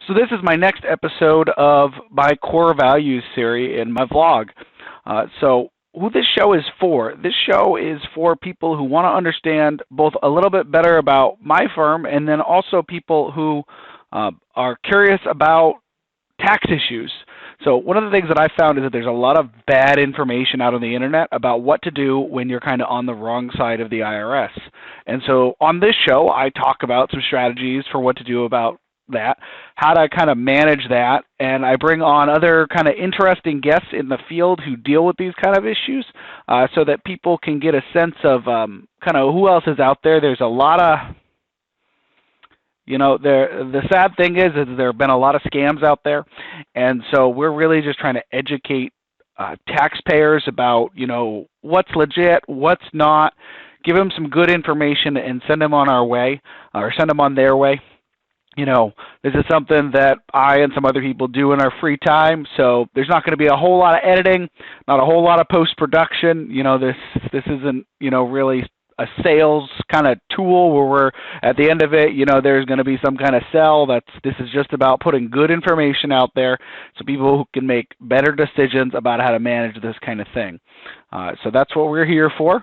So this is my next episode of my core values series in my vlog. So who this show is for? This show is for people who want to understand both a little bit better about my firm and then also people who are curious about tax issues. So one of the things that I found is that there's a lot of bad information out on the internet about what to do when you're kind of on the wrong side of the IRS. And so on this show, I talk about some strategies for what to do about that, how to kind of manage that, and I bring on other kind of interesting guests in the field who deal with these kind of issues so that people can get a sense of kind of who else is out there. There's a lot of the sad thing is there have been a lot of scams out there, and so we're really just trying to educate taxpayers about, what's legit, what's not, give them some good information and send them on our way, or send them on their way. This is something that I and some other people do in our free time, so there's not going to be a whole lot of editing, not a whole lot of post-production. This isn't, really a sales kind of tool where we're at the end of it, there's going to be some kind of sell. This is just about putting good information out there so people who can make better decisions about how to manage this kind of thing. So that's what we're here for.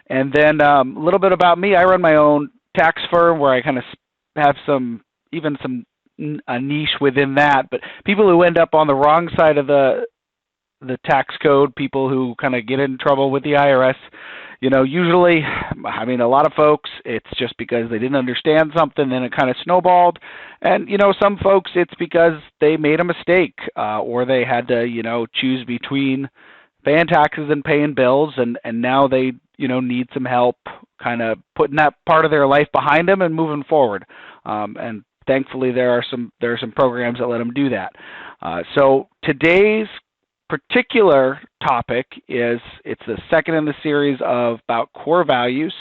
And then a little bit about me. I run my own tax firm where I kind of have a niche within that, but people who end up on the wrong side of the tax code, people who kind of get in trouble with the IRS, usually, a lot of folks, it's just because they didn't understand something, then it kind of snowballed. And, some folks, it's because they made a mistake or they had to, choose between paying taxes and paying bills, and now they, need some help kind of putting that part of their life behind them and moving forward. And thankfully, there are some programs that let them do that. So today's particular topic it's the second in the series about core values,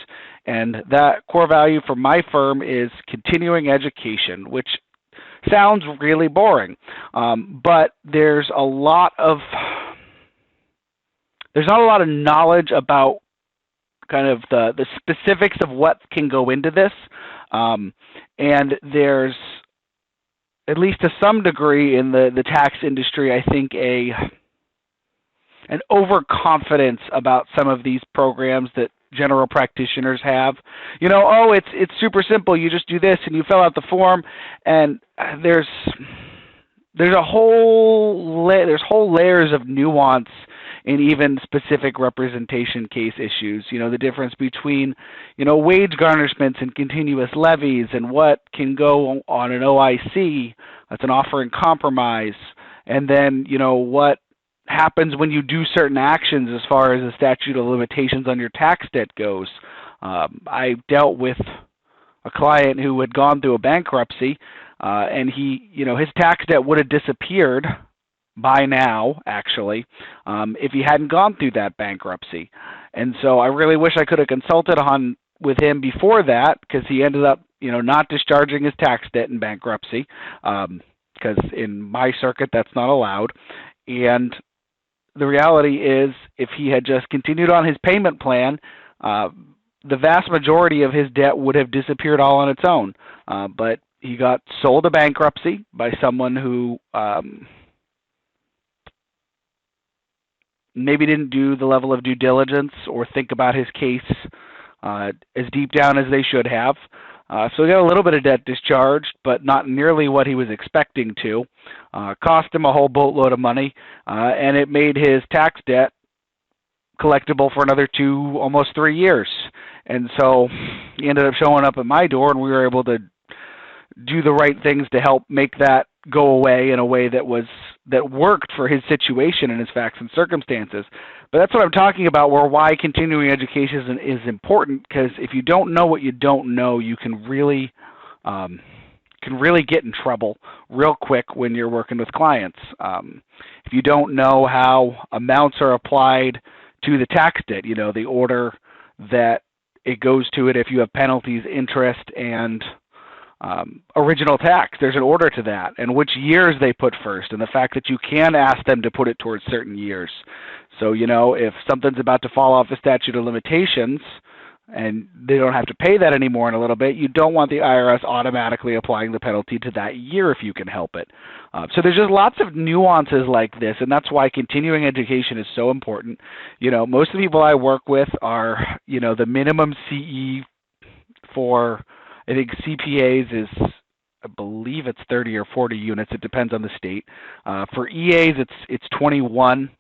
and that core value for my firm is continuing education, which sounds really boring, but there's not a lot of knowledge about kind of the specifics of what can go into this. And there's, at least to some degree in the tax industry, I think an overconfidence about some of these programs that general practitioners have. It's super simple. You just do this and you fill out the form, and there's whole layers of nuance and even specific representation case issues. The difference between, wage garnishments and continuous levies and what can go on an OIC, that's an offer in compromise, and then, what happens when you do certain actions as far as the statute of limitations on your tax debt goes. I dealt with a client who had gone through a bankruptcy, and his tax debt would have disappeared by now, actually, if he hadn't gone through that bankruptcy. And so I really wish I could have consulted with him before that, because he ended up, not discharging his tax debt in bankruptcy, because in my circuit that's not allowed. And the reality is, if he had just continued on his payment plan, the vast majority of his debt would have disappeared all on its own. But he got sold to bankruptcy by someone who maybe didn't do the level of due diligence or think about his case as deep down as they should have. So he got a little bit of debt discharged, but not nearly what he was expecting to. Cost him a whole boatload of money, and it made his tax debt collectible for another 2, almost 3 years. And so he ended up showing up at my door, and we were able to do the right things to help make that go away in a way that worked for his situation and his facts and circumstances. But that's what I'm talking about, why continuing education is important, because if you don't know what you don't know, you can really get in trouble real quick when you're working with clients. If you don't know how amounts are applied to the tax debt, the order that it goes to it, if you have penalties, interest, and original tax, there's an order to that, and which years they put first, and the fact that you can ask them to put it towards certain years. So, if something's about to fall off the statute of limitations, and they don't have to pay that anymore in a little bit, you don't want the IRS automatically applying the penalty to that year if you can help it. So there's just lots of nuances like this, and that's why continuing education is so important. Most of the people I work with are, the minimum CE for, I think CPAs is, I believe it's 30 or 40 units. It depends on the state. For EAs, it's 21.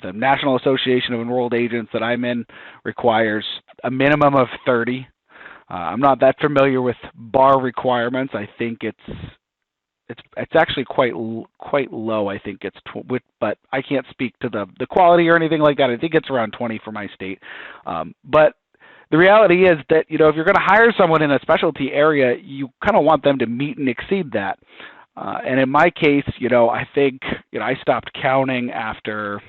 The National Association of Enrolled Agents that I'm in requires a minimum of 30. I'm not that familiar with bar requirements. I think it's actually quite low. I think it's but I can't speak to the quality or anything like that. I think it's around 20 for my state. But the reality is that, if you're going to hire someone in a specialty area, you kind of want them to meet and exceed that. And in my case, I think, I stopped counting after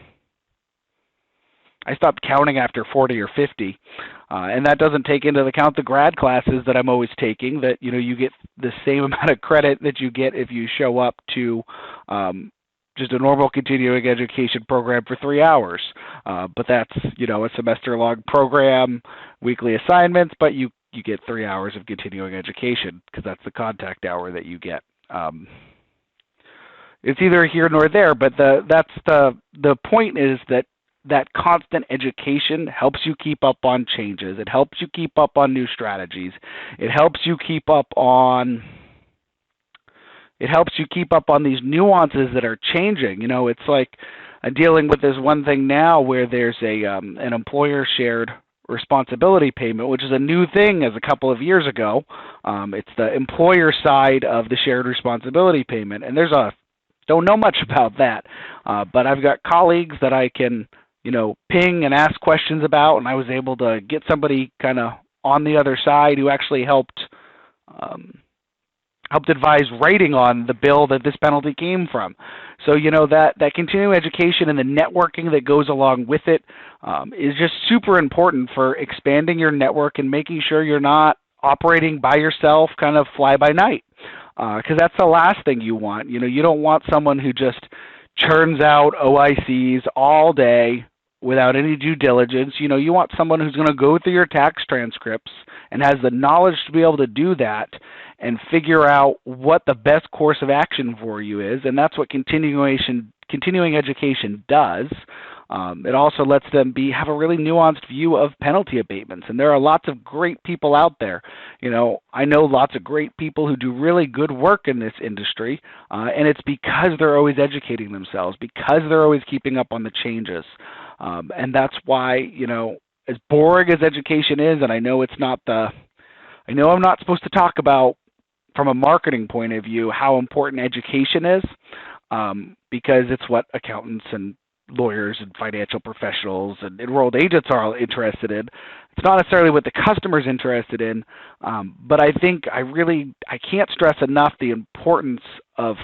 40 or 50. And that doesn't take into account the grad classes that I'm always taking, that, you get the same amount of credit that you get if you show up to just a normal continuing education program for 3 hours. But that's, a semester-long program, weekly assignments, but you get 3 hours of continuing education because that's the contact hour that you get. It's either here nor there, but that's the point is that constant education helps you keep up on changes. It helps you keep up on new strategies. It helps you keep up on these nuances that are changing. It's like I'm dealing with this one thing now where there's an employer shared responsibility payment, which is a new thing as a couple of years ago. It's the employer side of the shared responsibility payment, and don't know much about that, but I've got colleagues that I can ping and ask questions about, and I was able to get somebody kind of on the other side who actually helped advise writing on the bill that this penalty came from. So, that continuing education and the networking that goes along with it is just super important for expanding your network and making sure you're not operating by yourself, kind of fly by night, because that's the last thing you want. You don't want someone who just churns out OICs all day without any due diligence. You want someone who's going to go through your tax transcripts and has the knowledge to be able to do that and figure out what the best course of action for you is, and that's what continuing education does. It also lets them have a really nuanced view of penalty abatements, and there are lots of great people out there. I know lots of great people who do really good work in this industry, and it's because they're always educating themselves, because they're always keeping up on the changes. And that's why, as boring as education is, and I know I'm not supposed to talk about from a marketing point of view how important education is, because it's what accountants and lawyers and financial professionals and enrolled agents are all interested in. It's not necessarily what the customer's interested in, but I think I can't stress enough the importance of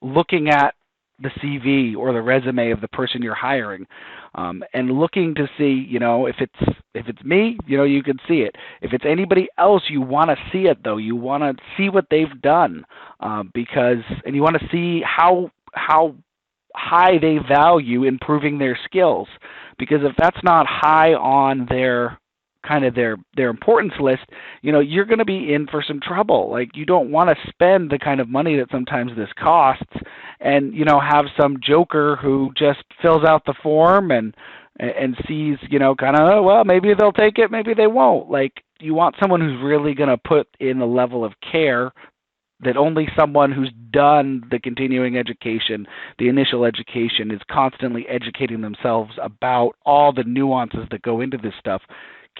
looking at the CV or the resume of the person you're hiring, and looking to see, if it's me, you can see it. If it's anybody else, you want to see it though. You want to see what they've done, and you want to see how high they value improving their skills. Because if that's not high on their importance list, you're going to be in for some trouble. Like, you don't want to spend the kind of money that sometimes this costs and, have some joker who just fills out the form and sees, well, maybe they'll take it, maybe they won't. Like, you want someone who's really going to put in a level of care that only someone who's done the continuing education, the initial education, is constantly educating themselves about all the nuances that go into this stuff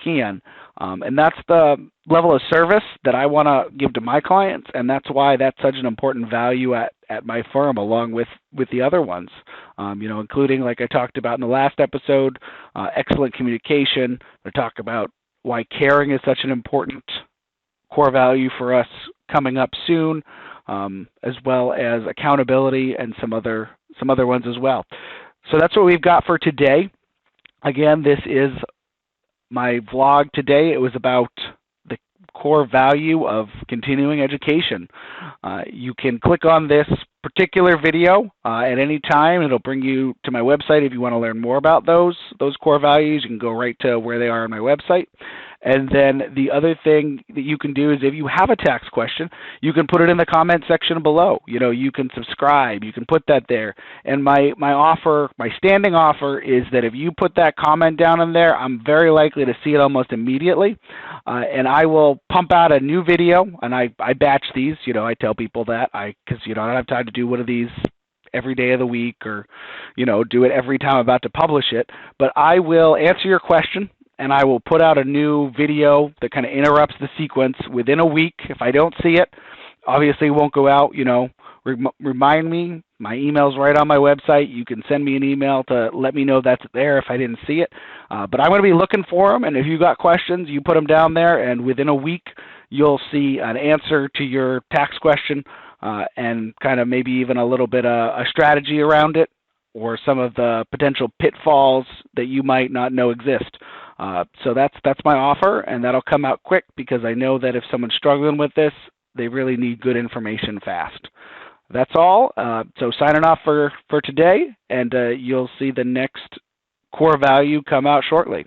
can. And that's the level of service that I want to give to my clients, and that's why that's such an important value at my firm, along with the other ones, including, like I talked about in the last episode, excellent communication. I talk about why caring is such an important core value for us coming up soon, as well as accountability and some other ones as well. So that's what we've got for today. Again, this is my vlog today. It was about the core value of continuing education. You can click on this particular video at any time. It'll bring you to my website if you want to learn more about those core values. You can go right to where they are on my website. And then the other thing that you can do is if you have a tax question, you can put it in the comment section below. You can subscribe, you can put that there. And my offer, my standing offer is that if you put that comment down in there, I'm very likely to see it almost immediately. And I will pump out a new video, and I batch these. I tell people that because I don't have time to do one of these every day of the week or do it every time I'm about to publish it. But I will answer your question, and I will put out a new video that kind of interrupts the sequence within a week. If I don't see it, obviously it won't go out. Remind me. My email's right on my website. You can send me an email to let me know that's there if I didn't see it. But I'm going to be looking for them, and if you got questions, you put them down there, and within a week you'll see an answer to your tax question and kind of maybe even a little bit of a strategy around it or some of the potential pitfalls that you might not know exist. So that's my offer, and that'll come out quick because I know that if someone's struggling with this, they really need good information fast. That's all. So signing off for today, and you'll see the next core value come out shortly.